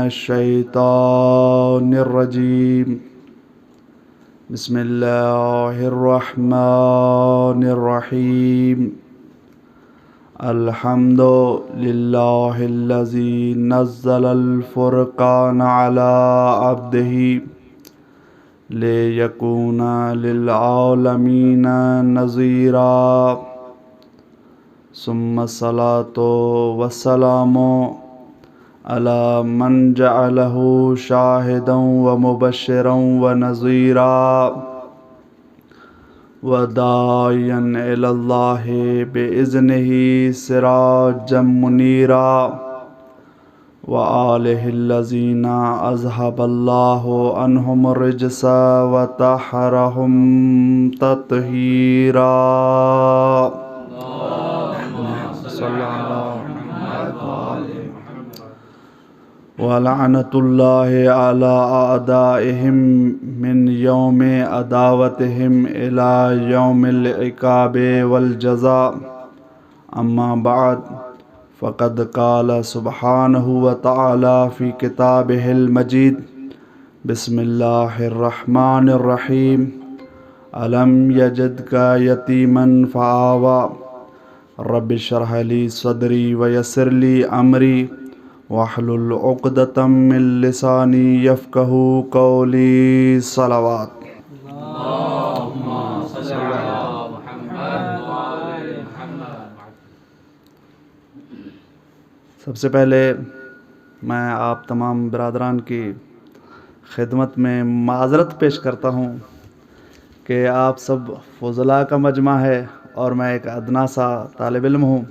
الشيطان الرجيم بسم الله الرحمن الرحيم الحمد لله الذي نزل الفرقان على عبده ليكون للعالمين نذيرا ثم الصلاة والسلام على من جعله شاهدا ومبشرا ونذيرا وداعيا إلى الله بإذنه سراجا منيرا وآله الذين أذهب الله عنهم الرجس وطهرهم تطهيرا ولعنة الله على أعدائهم من يوم عداوتهم إلى يوم العقاب والجزاء أما بعد فقد قال سبحانه وتعالى في كتابه المجيد بسم الله الرحمن الرحيم ألم يجدك يتيما فآوى رب اشرح لي صدري ويسر لي أمري واحلل عقدة من لساني يفقه قولي صلوات اللهم صل على محمد وآل محمد۔ سب سے پہلے میں آپ تمام برادران کی خدمت میں معذرت پیش کرتا ہوں کہ آپ سب فضلاء کا مجمع ہے اور میں ایک ادنا سا طالب علم ہوں۔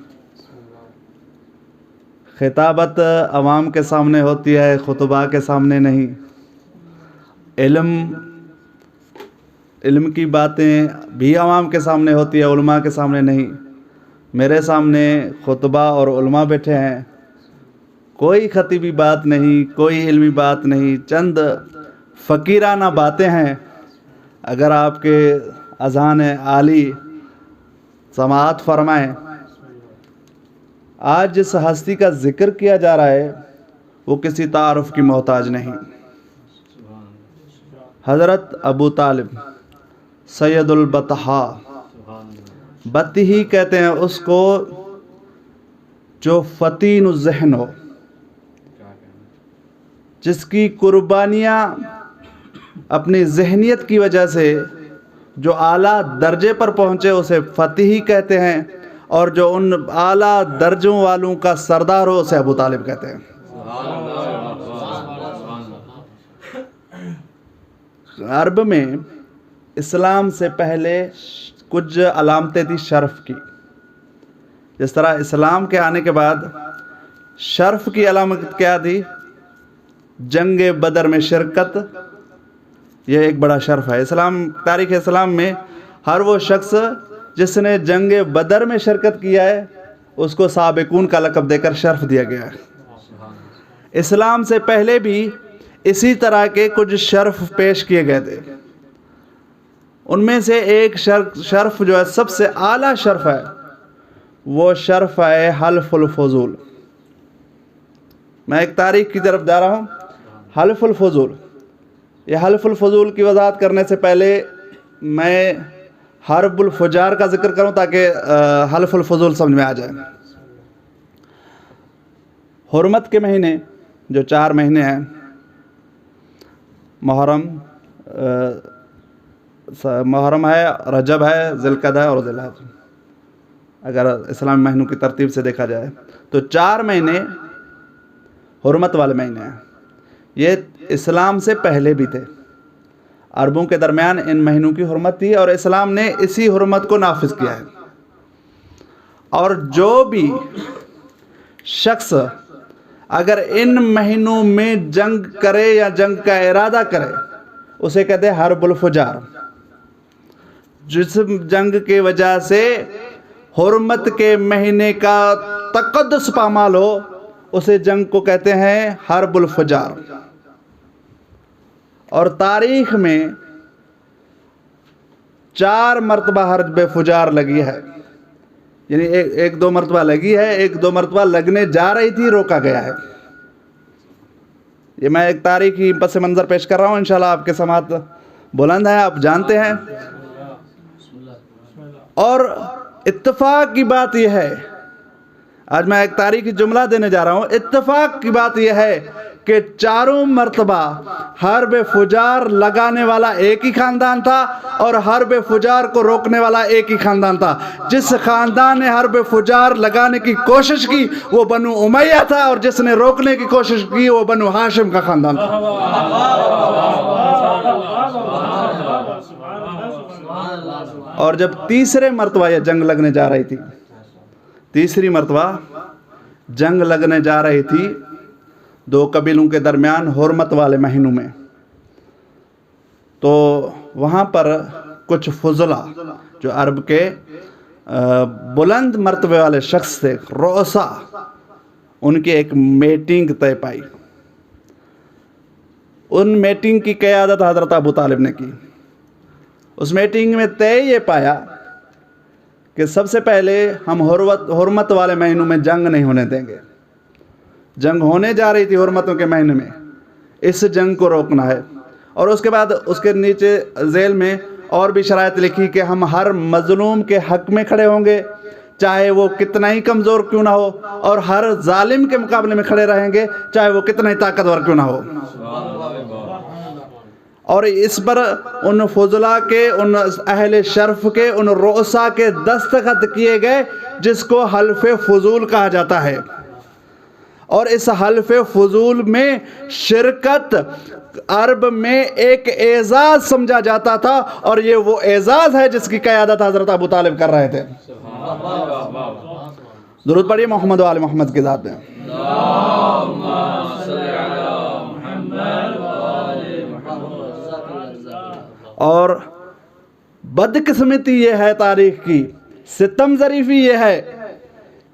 خطابت عوام کے سامنے ہوتی ہے، خطباء کے سامنے نہیں۔ علم کی باتیں بھی عوام کے سامنے ہوتی ہے، علماء کے سامنے نہیں۔ میرے سامنے خطباء اور علماء بیٹھے ہیں، کوئی خطیبی بات نہیں، کوئی علمی بات نہیں، چند فقیرانہ باتیں ہیں۔ اگر آپ کے اذان عالی سماعت فرمائیں۔ آج جس ہستی کا ذکر کیا جا رہا ہے وہ کسی تعارف کی محتاج نہیں۔ حضرت ابو طالب سید البطحاء، بطحی کہتے ہیں اس کو جو فطین الذہن ہو، جس کی قربانیاں اپنی ذہنیت کی وجہ سے جو اعلیٰ درجے پر پہنچے اسے فطحی کہتے ہیں، اور جو ان اعلیٰ درجوں والوں کا سردار ہو اسے ابو طالب کہتے ہیں۔ عرب میں اسلام سے پہلے کچھ علامتیں تھی شرف کی۔ جس طرح اسلام کے آنے کے بعد شرف کی علامت کیا تھی؟ جنگ بدر میں شرکت، یہ ایک بڑا شرف ہے۔ تاریخ اسلام میں ہر وہ شخص جس نے جنگ بدر میں شرکت کیا ہے اس کو سابقون کا لقب دے کر شرف دیا گیا ہے۔ اسلام سے پہلے بھی اسی طرح کے کچھ شرف پیش کیے گئے تھے۔ ان میں سے ایک شرف جو ہے سب سے اعلیٰ شرف ہے، وہ شرف ہے حلف الفضول۔ میں ایک تاریخ کی طرف جا رہا ہوں۔ حلف الفضول، یہ حلف الفضول کی وضاحت کرنے سے پہلے میں حرب الفجار کا ذکر کروں تاکہ حلف الفضول سمجھ میں آ جائے۔ حرمت کے مہینے جو 4 مہینے ہیں، محرم ہے، رجب ہے، ذی القعدہ ہے اور ذی الحج۔ اگر اسلامی مہینوں کی ترتیب سے دیکھا جائے تو 4 مہینے حرمت والے مہینے ہیں۔ یہ اسلام سے پہلے بھی تھے، عربوں کے درمیان ان مہینوں کی حرمت تھی اور اسلام نے اسی حرمت کو نافذ کیا ہے۔ اور جو بھی شخص اگر ان مہینوں میں جنگ کرے یا جنگ کا ارادہ کرے اسے کہتے ہیں حرب الفجار۔ جس جنگ کی وجہ سے حرمت کے مہینے کا تقدس پامال ہو اسے جنگ کو کہتے ہیں حرب الفجار۔ اور تاریخ میں 4 مرتبہ حرب فجار لگی ہے، یعنی ایک دو مرتبہ لگی ہے، 1-2 مرتبہ لگنے جا رہی تھی، روکا گیا ہے۔ یہ میں ایک تاریخی پس منظر پیش کر رہا ہوں، انشاءاللہ آپ کے سماعت بلند ہیں، آپ جانتے ہیں۔ اور اتفاق کی بات یہ ہے، آج میں ایک تاریخی جملہ دینے جا رہا ہوں، اتفاق کی بات یہ ہے کہ چاروں مرتبہ حرب فجار لگانے والا ایک ہی خاندان تھا اور حرب فجار کو روکنے والا ایک ہی خاندان تھا۔ جس خاندان نے حرب فجار لگانے کی کوشش کی وہ بنو امیہ تھا، اور جس نے روکنے کی کوشش کی وہ بنو ہاشم کا خاندان تھا۔ اور جب تیسرے مرتبہ یہ جنگ لگنے جا رہی تھی، تیسری مرتبہ جنگ لگنے جا رہی تھی دو قبیلوں کے درمیان حرمت والے مہینوں میں، تو وہاں پر کچھ فضلا جو عرب کے بلند مرتبے والے شخص تھے، رؤسا، ان کی ایک میٹنگ طے پائی۔ ان میٹنگ کی قیادت حضرت ابو طالب نے کی۔ اس میٹنگ میں طے یہ پایا کہ سب سے پہلے ہم حرمت والے مہینوں میں جنگ نہیں ہونے دیں گے۔ جنگ ہونے جا رہی تھی حرمتوں کے مہینے میں، اس جنگ کو روکنا ہے۔ اور اس کے بعد اس کے نیچے ذیل میں اور بھی شرائط لکھی کہ ہم ہر مظلوم کے حق میں کھڑے ہوں گے، چاہے وہ کتنا ہی کمزور کیوں نہ ہو، اور ہر ظالم کے مقابلے میں کھڑے رہیں گے چاہے وہ کتنا ہی طاقتور کیوں نہ ہو۔ اور اس پر ان فضلا کے، ان اہل شرف کے، ان رؤسا کے دستخط کیے گئے، جس کو حلف فضول کہا جاتا ہے۔ اور اس حلف فضول میں شرکت عرب میں ایک اعزاز سمجھا جاتا تھا، اور یہ وہ اعزاز ہے جس کی قیادت حضرت ابو طالب کر رہے تھے۔ درود پڑھیے محمد و آل محمد کی ذات میں۔ اور بدقسمتی یہ ہے تاریخ کی، ستم ظریفی یہ ہے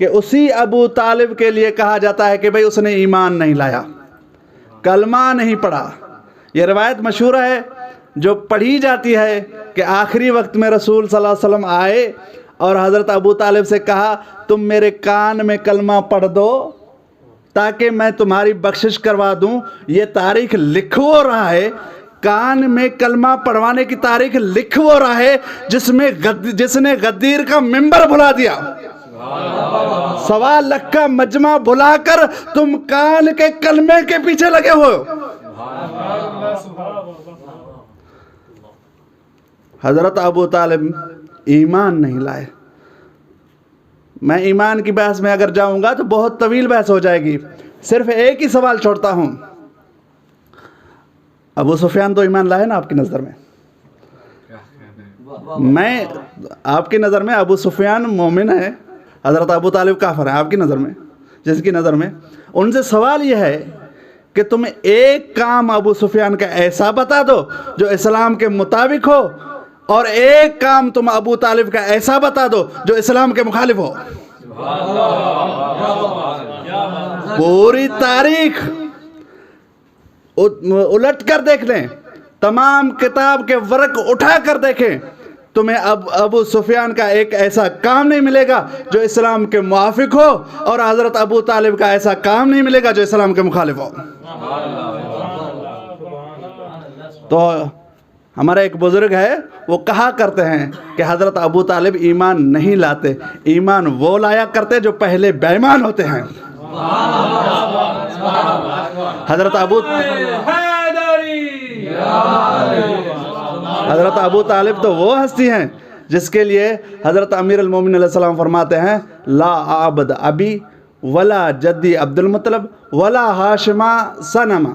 کہ اسی ابو طالب کے لیے کہا جاتا ہے کہ بھئی اس نے ایمان نہیں لایا، کلمہ نہیں پڑھا۔ یہ روایت مشہور ہے جو پڑھی جاتی ہے کہ آخری وقت میں رسول صلی اللہ علیہ وسلم آئے اور حضرت ابو طالب سے کہا تم میرے کان میں کلمہ پڑھ دو تاکہ میں تمہاری بخشش کروا دوں۔ یہ تاریخ لکھو رہا ہے، کان میں کلمہ پڑھوانے کی تاریخ لکھو رہا ہے، جس نے غدیر کا منبر بھلا دیا، 1.25 لاکھ کا مجمع بھلا کر تم کان کے کلمے کے پیچھے لگے ہو۔ حضرت ابو طالب ایمان نہیں لائے۔ میں ایمان کی بحث میں اگر جاؤں گا تو بہت طویل بحث ہو جائے گی، صرف ایک ہی سوال چھوڑتا ہوں۔ ابو سفیان تو ایمان لائے نا آپ کی نظر میں آپ کی نظر میں ابو سفیان مومن ہے، حضرت ابو طالب کافر ہے آپ کی نظر میں، جس کی نظر میں ان سے سوال یہ ہے کہ تم ایک کام ابو سفیان کا ایسا بتا دو جو اسلام کے مطابق ہو، اور ایک کام تم ابو طالب کا ایسا بتا دو جو اسلام کے مخالف ہو۔ پوری تاریخ الٹ کر دیکھ لیں، تمام کتاب کے ورق اٹھا کر دیکھیں، تمہیں ابو سفیان کا ایک ایسا کام نہیں ملے گا جو اسلام کے موافق ہو، اور حضرت ابو طالب کا ایسا کام نہیں ملے گا جو اسلام کے مخالف ہو۔ تو ہمارا ایک بزرگ ہے، وہ کہا کرتے ہیں کہ حضرت ابو طالب ایمان نہیں لاتے، ایمان وہ لایا کرتے جو پہلے بے ایمان ہوتے ہیں۔ حضرت ابو طالب تو وہ ہستی ہیں جس کے لیے حضرت امیر المومنین علیہ السلام فرماتے ہیں لا عبد ابی ولا جدی عبد المطلب ولا ہاشما سنما،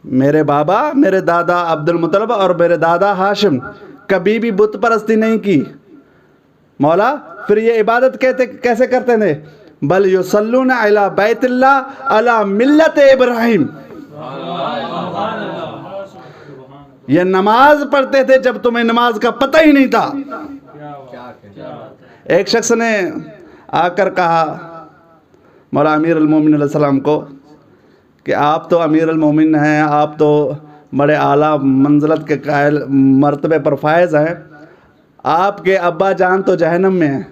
میرے بابا، میرے دادا عبد المطلب اور میرے دادا ہاشم کبھی بھی بت پرستی نہیں کی۔ مولا پھر یہ عبادت کیسے کرتے تھے؟ بل یصلون علی بیت اللہ علی ملت ابراہیم، یہ نماز پڑھتے تھے جب تمہیں نماز کا پتہ ہی نہیں تھا۔ ایک شخص نے آ کر کہا مولا امیر المومنین علیہ السلام کو کہ آپ تو امیر المومنین ہیں، آپ تو بڑے اعلیٰ منزلت کے قائل مرتبے پر فائز ہیں، آپ کے ابا جان تو جہنم میں ہیں۔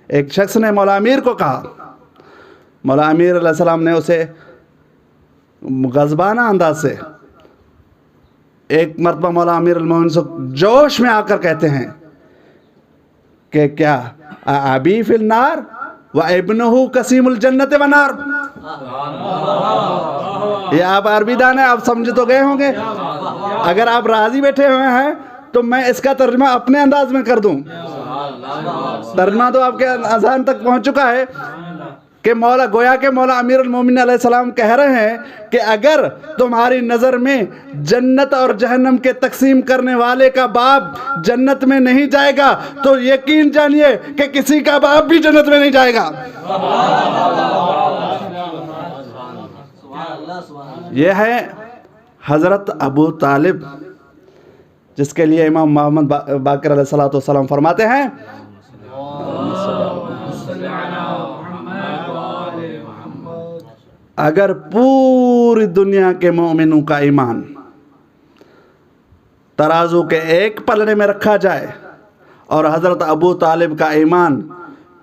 ایک شخص نے مولا امیر کو کہا، مولا امیر علیہ السلام نے اسے غضبانہ انداز سے ایک مرتبہ مولا امیر المومنین سے جوش میں آ کر کہتے ہیں کہ کیا ابی فی النار و ابنہ قسیم الجنت و نار. یہ آپ عربی دان ہیں، آپ سمجھ تو گئے ہوں گے. اگر آپ راضی بیٹھے ہوئے ہیں تو میں اس کا ترجمہ اپنے انداز میں کر دوں. ترجمہ تو آپ کے اذہان تک پہنچ چکا ہے کہ گویا کہ مولا امیر المومنین علیہ السلام کہہ رہے ہیں کہ اگر تمہاری نظر میں جنت اور جہنم کے تقسیم کرنے والے کا باپ جنت میں نہیں جائے گا تو یقین جانیے کہ کسی کا باپ بھی جنت میں نہیں جائے گا. یہ ہے حضرت ابو طالب، جس کے لیے امام محمد باقر علیہ السلام فرماتے ہیں اگر پوری دنیا کے مومنوں کا ایمان ترازو کے ایک پلڑے میں رکھا جائے اور حضرت ابو طالب کا ایمان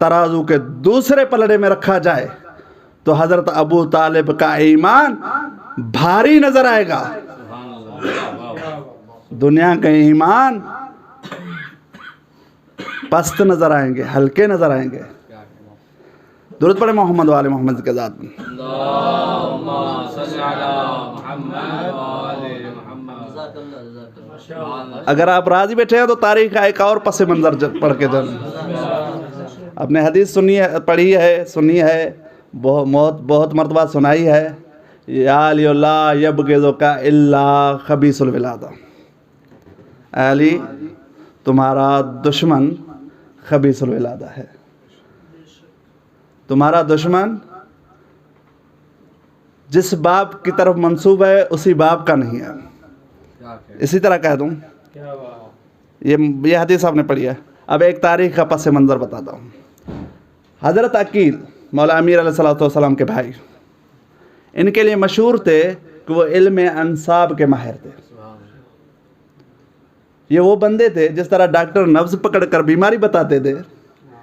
ترازو کے دوسرے پلڑے میں رکھا جائے تو حضرت ابو طالب کا ایمان بھاری نظر آئے گا. دنیا کے ایمان پست نظر آئیں گے، ہلکے نظر آئیں گے. درود پڑھے محمد و آل محمد کے ذات میں. اللہم صلی علی محمد و آل محمد. اگر آپ راضی بیٹھے ہیں تو تاریخ کا ایک اور پس منظر پڑھ کے جائیں. آپ نے حدیث پڑھی ہے بہت مرتبہ سنائی ہے. یا علی اللہ یبغضک الا خبیث الولادہ. علی تمہارا دشمن خبیث الولادہ ہے. تمہارا دشمن جس باپ کی طرف منسوب ہے اسی باپ کا نہیں ہے. اسی طرح کہہ دوں، یہ حدیث آپ نے پڑھی ہے. اب ایک تاریخ کا پس منظر بتاتا ہوں. حضرت عقیل مولا امیر علیہ السلام کے بھائی، ان کے لیے مشہور تھے کہ وہ علم انساب کے ماہر تھے. یہ وہ بندے تھے جس طرح ڈاکٹر نبض پکڑ کر بیماری بتاتے تھے،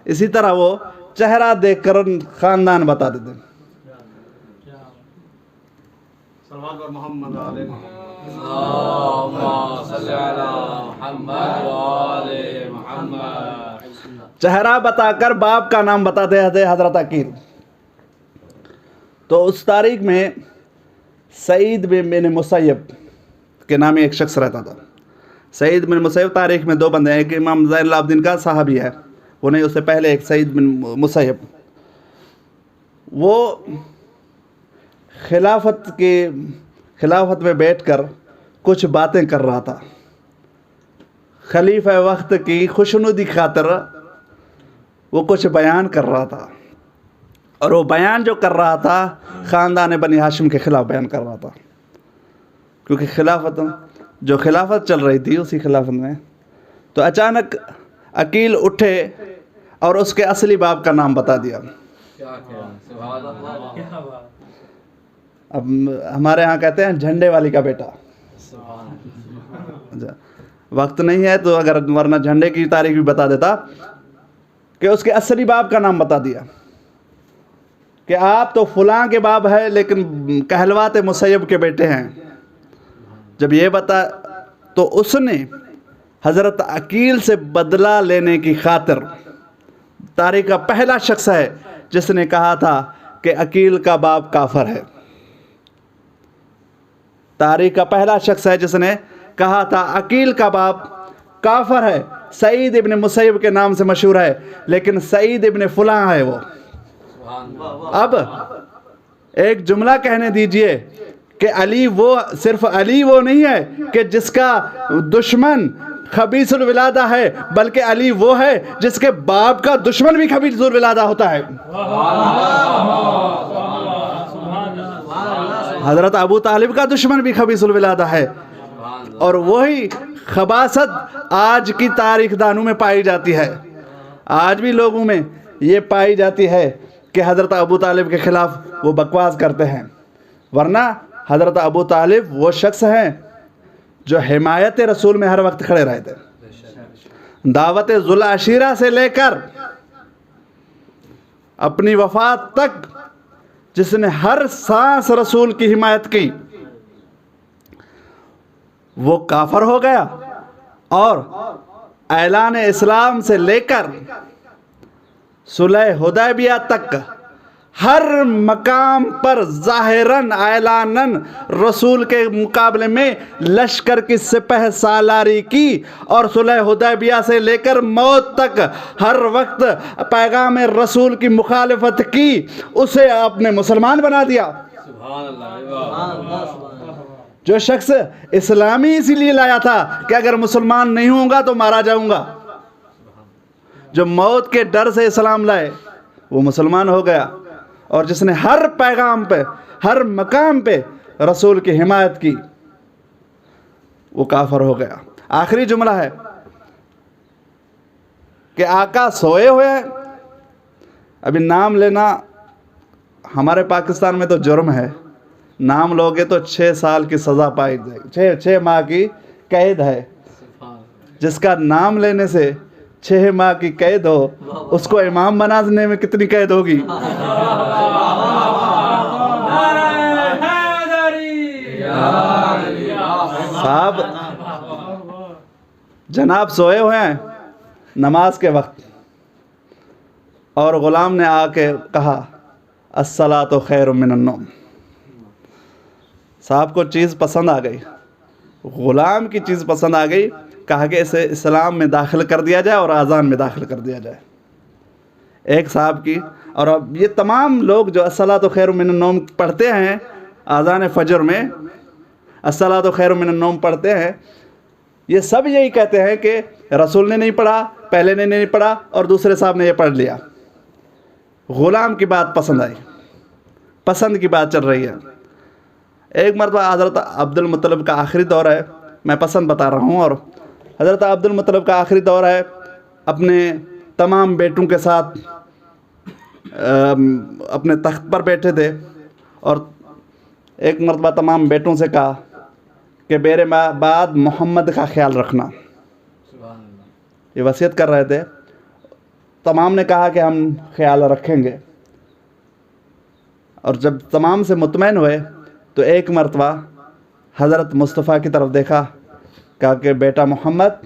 اسی طرح وہ چہرہ دیکھ کر خاندان بتاتے تھے. چہرہ بتا کر باپ کا نام بتاتے تھے حضرت عقیل. تو اس تاریخ میں سعید بن مسیب کے نام ایک شخص رہتا تھا. سعید بن مسیب تاریخ میں دو بندے ہیں. ایک امام زین العابدین کا صحابی ہے، وہ نہیں، اس سے پہلے ایک سعید بن مسیب. وہ خلافت میں بیٹھ کر کچھ باتیں کر رہا تھا. خلیفہ وقت کی خوشنودی خاطر وہ کچھ بیان کر رہا تھا، اور وہ بیان جو کر رہا تھا خاندان بنی ہاشم کے خلاف بیان کر رہا تھا. کیونکہ خلافت چل رہی تھی اسی خلافت میں. تو اچانک عقیل اٹھے اور اس کے اصلی باپ کا نام بتا دیا. اب ہمارے ہاں کہتے ہیں جھنڈے والی کا بیٹا. وقت نہیں ہے تو اگر ورنہ جھنڈے کی تاریخ بھی بتا دیتا کہ اس کے اصلی باپ کا نام بتا دیا کہ آپ تو فلاں کے باپ ہے لیکن کہلواتے مسیب کے بیٹے ہیں. جب یہ بتا تو اس نے حضرت عقیل سے بدلہ لینے کی خاطر، تاریخ کا پہلا شخص ہے جس نے کہا تھا کہ عقیل کا باپ کافر ہے. تاریخ کا پہلا شخص ہے جس نے کہا تھا عقیل کا باپ کافر ہے. سعید ابن مسیب کے نام سے مشہور ہے لیکن سعید ابن فلاں ہے وہ. اب ایک جملہ کہنے دیجئے کہ صرف علی وہ نہیں ہے کہ جس کا دشمن خبیث الولادہ ہے، بلکہ علی وہ ہے جس کے باپ کا دشمن بھی خبیث الولادہ ہوتا ہے. حضرت ابو طالب کا دشمن بھی خبیث الولادہ ہے. اور وہی خباثت آج کی تاریخ دانوں میں پائی جاتی ہے. آج بھی لوگوں میں یہ پائی جاتی ہے کہ حضرت ابو طالب کے خلاف وہ بکواس کرتے ہیں. ورنہ حضرت ابو طالب وہ شخص ہیں جو حمایت رسول میں ہر وقت کھڑے رہے تھے. دعوت ذوالعشیرہ سے لے کر اپنی وفات تک جس نے ہر سانس رسول کی حمایت کی وہ کافر ہو گیا، اور اعلان اسلام سے لے کر صلح حدیبیہ تک ہر مقام پر ظاہراً اعلاناً رسول کے مقابلے میں لشکر کی سپہ سالاری کی، اور صلح حدیبیہ سے لے کر موت تک ہر وقت پیغام رسول کی مخالفت کی، اسے آپ نے مسلمان بنا دیا۔ سبحان اللہ۔ جو شخص اسلامی اسی لیے لایا تھا کہ اگر مسلمان نہیں ہوں گا تو مارا جاؤں گا، جو موت کے ڈر سے اسلام لائے وہ مسلمان ہو گیا، اور جس نے ہر پیغام پہ ہر مقام پہ رسول کی حمایت کی وہ کافر ہو گیا۔ آخری جملہ ہے کہ آقا سوئے ہوئے ہیں۔ ابھی نام لینا ہمارے پاکستان میں تو جرم ہے، نام لوگے تو 6 سال کی سزا پائی جائے گی، 6 ماہ کی قید ہے۔ جس کا نام لینے سے 6 ماہ کی قید ہو، اس کو امام بنانے میں کتنی قید ہوگی؟ صاحب جناب سوئے ہوئے ہیں نماز کے وقت، اور غلام نے آ کے کہا الصلاۃ خیر من النوم۔ صاحب کو چیز پسند آ گئی، غلام کی چیز پسند آ گئی، کہا کہ اسے اسلام میں داخل کر دیا جائے اور اذان میں داخل کر دیا جائے۔ ایک صاحب کی، اور اب یہ تمام لوگ جو الصلاۃ خیر من النوم پڑھتے ہیں اذان فجر میں، الصلاۃ خیر من النوم پڑھتے ہیں، یہ سب یہی کہتے ہیں کہ رسول نے نہیں پڑھا، پہلے نے نہیں پڑھا، اور دوسرے صاحب نے یہ پڑھ لیا۔ غلام کی بات پسند آئی، پسند کی بات چل رہی ہے۔ ایک مرتبہ حضرت عبد المطلب کا آخری دور ہے، میں پسند بتا رہا ہوں، اور حضرت عبد المطلب کا آخری دور ہے، اپنے تمام بیٹوں کے ساتھ اپنے تخت پر بیٹھے تھے، اور ایک مرتبہ تمام بیٹوں سے کہا کہ میرے بعد محمد کا خیال رکھنا۔ یہ وصیت کر رہے تھے، تمام نے کہا کہ ہم خیال رکھیں گے، اور جب تمام سے مطمئن ہوئے تو ایک مرتبہ حضرت مصطفیٰ کی طرف دیکھا، کہا کہ بیٹا محمد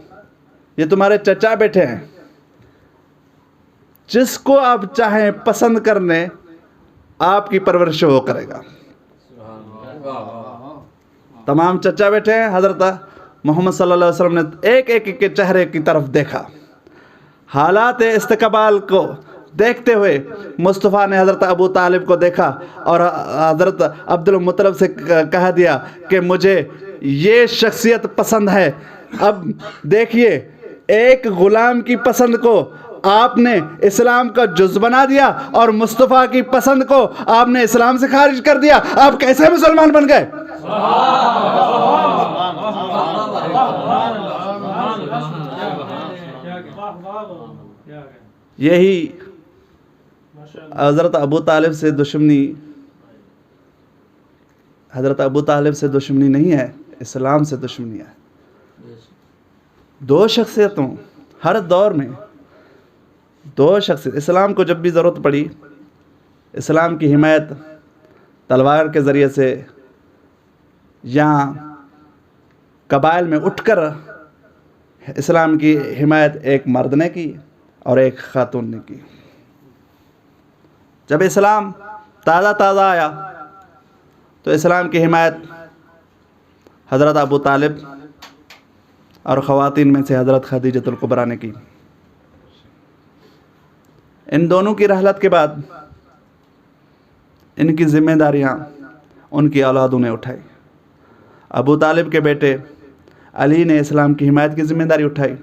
یہ تمہارے چچا بیٹھے ہیں، جس کو آپ چاہیں پسند کرنے آپ کی پرورش وہ کرے گا۔ تمام چچا بیٹھے ہیں، حضرت محمد صلی اللہ علیہ وسلم نے ایک ایک کے چہرے کی طرف دیکھا، حالات استقبال کو دیکھتے ہوئے مصطفیٰ نے حضرت ابو طالب کو دیکھا اور حضرت عبد المطلب سے کہہ دیا کہ مجھے یہ شخصیت پسند ہے۔ اب دیکھیے، ایک غلام کی پسند کو آپ نے اسلام کا جز بنا دیا، اور مصطفیٰ کی پسند کو آپ نے اسلام سے خارج کر دیا۔ آپ کیسے مسلمان بن گئے؟ یہی حضرت ابو طالب سے دشمنی، حضرت ابو طالب سے دشمنی نہیں ہے، اسلام سے دشمنی ہے۔ دو شخصیتوں ہر دور میں، دو شخصیت، اسلام کو جب بھی ضرورت پڑی، اسلام کی حمایت تلوار کے ذریعے سے یا قبائل میں اٹھ کر اسلام کی حمایت ایک مرد نے کی اور ایک خاتون نے کی۔ جب اسلام تازہ تازہ آیا تو اسلام کی حمایت حضرت ابو طالب اور خواتین میں سے حضرت خدیجۃ الکبریٰ نے کی۔ ان دونوں کی رحلت کے بعد ان کی ذمہ داریاں ان کی اولادوں نے اٹھائی۔ ابو طالب کے بیٹے علی نے اسلام کی حمایت کی ذمہ داری اٹھائی،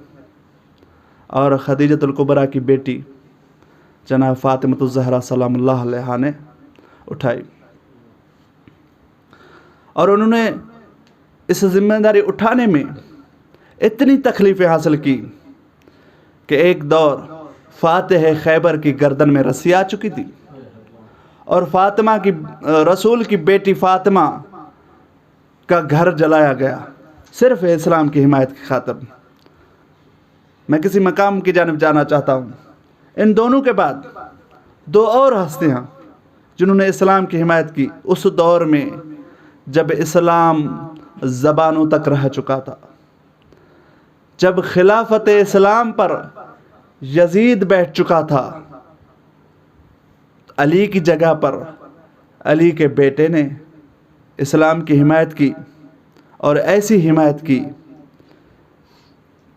اور خدیجۃ الکبریٰ کی بیٹی جناب فاطمۃ الزہرا سلام اللہ علیہا نے اٹھائی، اور انہوں نے اس ذمہ داری اٹھانے میں اتنی تکلیفیں حاصل کی کہ ایک دور فاتح خیبر کی گردن میں رسی آ چکی تھی، اور فاطمہ کی، رسول کی بیٹی فاطمہ کا گھر جلایا گیا صرف اسلام کی حمایت کی خاطر۔ میں کسی مقام کی جانب جانا چاہتا ہوں۔ ان دونوں کے بعد دو اور ہستیاں جنہوں نے اسلام کی حمایت کی اس دور میں جب اسلام زبانوں تک رہ چکا تھا، جب خلافت اسلام پر یزید بیٹھ چکا تھا، علی کی جگہ پر علی کے بیٹے نے اسلام کی حمایت کی، اور ایسی حمایت کی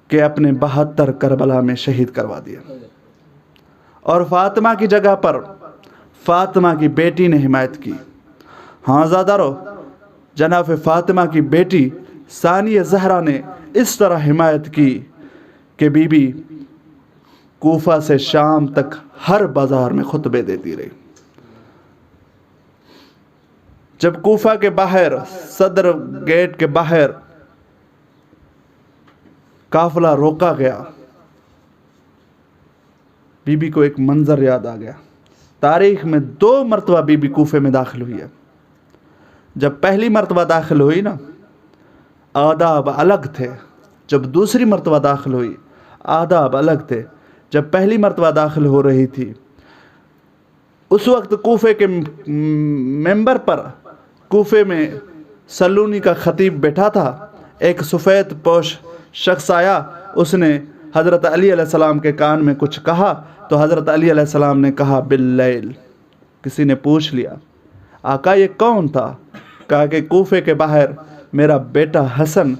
کہ اپنے 72 کربلا میں شہید کروا دیا۔ اور فاطمہ کی جگہ پر فاطمہ کی بیٹی نے حمایت کی۔ ہاں زادارو، جناب فاطمہ کی بیٹی ثانیہ زہرا نے اس طرح حمایت کی کہ بی بی کوفہ سے شام تک ہر بازار میں خطبے دیتی رہی۔ جب کوفہ کے باہر صدر گیٹ کے باہر قافلہ روکا گیا، بی بی کو ایک منظر یاد آ گیا۔ تاریخ میں 2 مرتبہ بی بی کوفے میں داخل ہوئی ہے۔ جب پہلی مرتبہ داخل ہوئی نا، آداب الگ تھے۔ جب دوسری مرتبہ داخل ہوئی، آداب الگ تھے۔ جب پہلی مرتبہ داخل ہو رہی تھی، اس وقت کوفے کے ممبر پر کوفے میں سلونی کا خطیب بیٹھا تھا۔ ایک سفید پوش شخص آیا، اس نے حضرت علی علیہ السلام کے کان میں کچھ کہا تو حضرت علی علیہ السلام نے کہا باللیل۔ کسی نے پوچھ لیا آقا یہ کون تھا؟ کہا کہ کوفے کے باہر میرا بیٹا حسن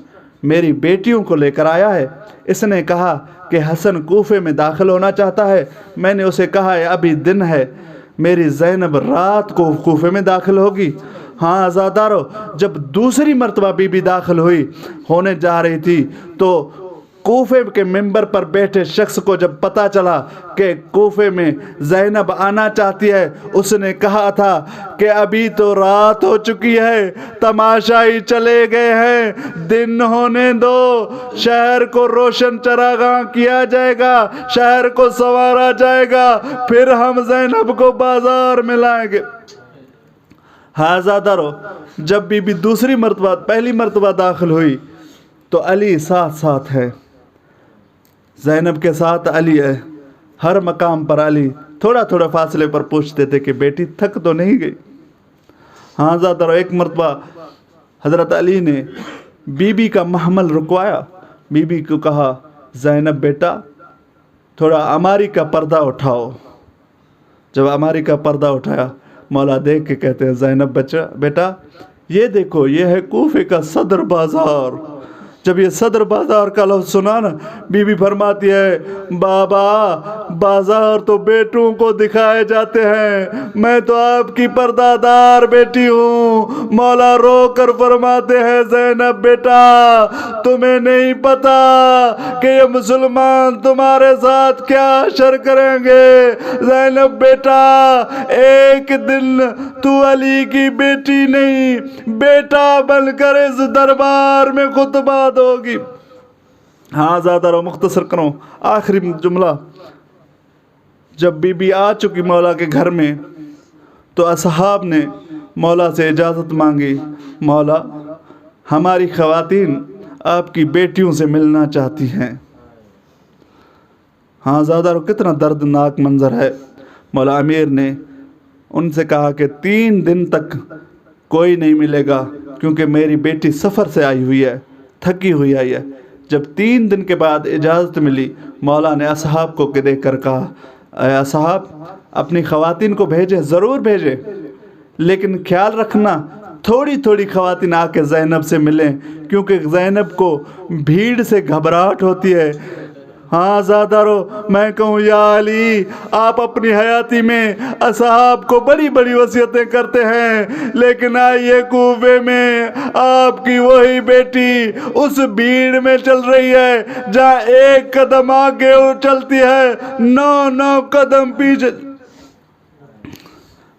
میری بیٹیوں کو لے کر آیا ہے۔ اس نے کہا کہ حسن کوفے میں داخل ہونا چاہتا ہے۔ میں نے اسے کہا ہے ابھی دن ہے، میری زینب رات کو کوفے میں داخل ہوگی۔ ہاں عزادارو، جب دوسری مرتبہ بی بی داخل ہونے جا رہی تھی تو کوفے کے ممبر پر بیٹھے شخص کو جب پتا چلا کہ کوفے میں زینب آنا چاہتی ہے، اس نے کہا تھا کہ ابھی تو رات ہو چکی ہے، تماشائی چلے گئے ہیں، دن ہونے دو، شہر کو روشن چراغاں کیا جائے گا، شہر کو سنوارا جائے گا، پھر ہم زینب کو بازار میں لائیں گے۔ ہاں زادارو، جب بی بی پہلی مرتبہ داخل ہوئی تو علی ساتھ ساتھ ہے، زینب کے ساتھ علی ہے۔ ہر مقام پر علی تھوڑا تھوڑا فاصلے پر پوچھتے تھے کہ بیٹی تھک تو نہیں گئی؟ ہاں زادارو، ایک مرتبہ حضرت علی نے بی بی کا محمل رکوایا، بی بی کو کہا زینب بیٹا تھوڑا عماری کا پردہ اٹھاؤ۔ جب عماری کا پردہ اٹھایا، مولا دیکھ کے کہتے ہیں زینب بیٹا یہ دیکھو، یہ ہے کوفے کا صدر بازار۔ جب یہ صدر بازار کا لفظ سنا نا، بی بی فرماتی ہے بابا بازار تو بیٹوں کو دکھائے جاتے ہیں، میں تو آپ کی پردہ دار بیٹی ہوں۔ مولا رو کر فرماتے ہیں زینب بیٹا تمہیں نہیں پتا کہ یہ مسلمان تمہارے ساتھ کیا حشر کریں گے۔ زینب بیٹا ایک دن تو علی کی بیٹی نہیں، بیٹا بن کر اس دربار میں خطبہ ہوگی۔ ہاں زادارو، مختصر کروں، آخری جملہ، جب بی بی آ چکی مولا کے گھر میں تو اصحاب نے مولا سے اجازت مانگی، مولا ہماری خواتین آپ کی بیٹیوں سے ملنا چاہتی ہیں۔ ہاں زادارو، کتنا دردناک منظر ہے۔ مولا امیر نے ان سے کہا کہ 3 دن تک کوئی نہیں ملے گا کیونکہ میری بیٹی سفر سے آئی ہوئی ہے، تھکی ہوئی آئی ہے۔ جب 3 دن کے بعد اجازت ملی، مولا نے اصحاب کو دیکھ کر کہا اے اصحاب اپنی خواتین کو بھیجے، ضرور بھیجے، لیکن خیال رکھنا تھوڑی تھوڑی خواتین آ کے زینب سے ملیں کیونکہ زینب کو بھیڑ سے گھبراہٹ ہوتی ہے۔ ہاں زادارو، میں کہوں یا علی آپ اپنی حیاتی میں اصحاب کو بڑی بڑی وصیتیں کرتے ہیں، لیکن آئیے کوفے میں آپ کی وہی بیٹی اس بھیڑ میں چل رہی ہے جہاں 1 قدم آگے چلتی ہے 9 قدم پیچھے۔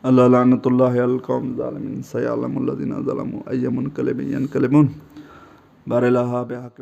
اللہ لعنت اللہ علی القوم الظالمین، سیعلم الذین ظلموا ای منقلب ینقلبون۔ بار الہ بحق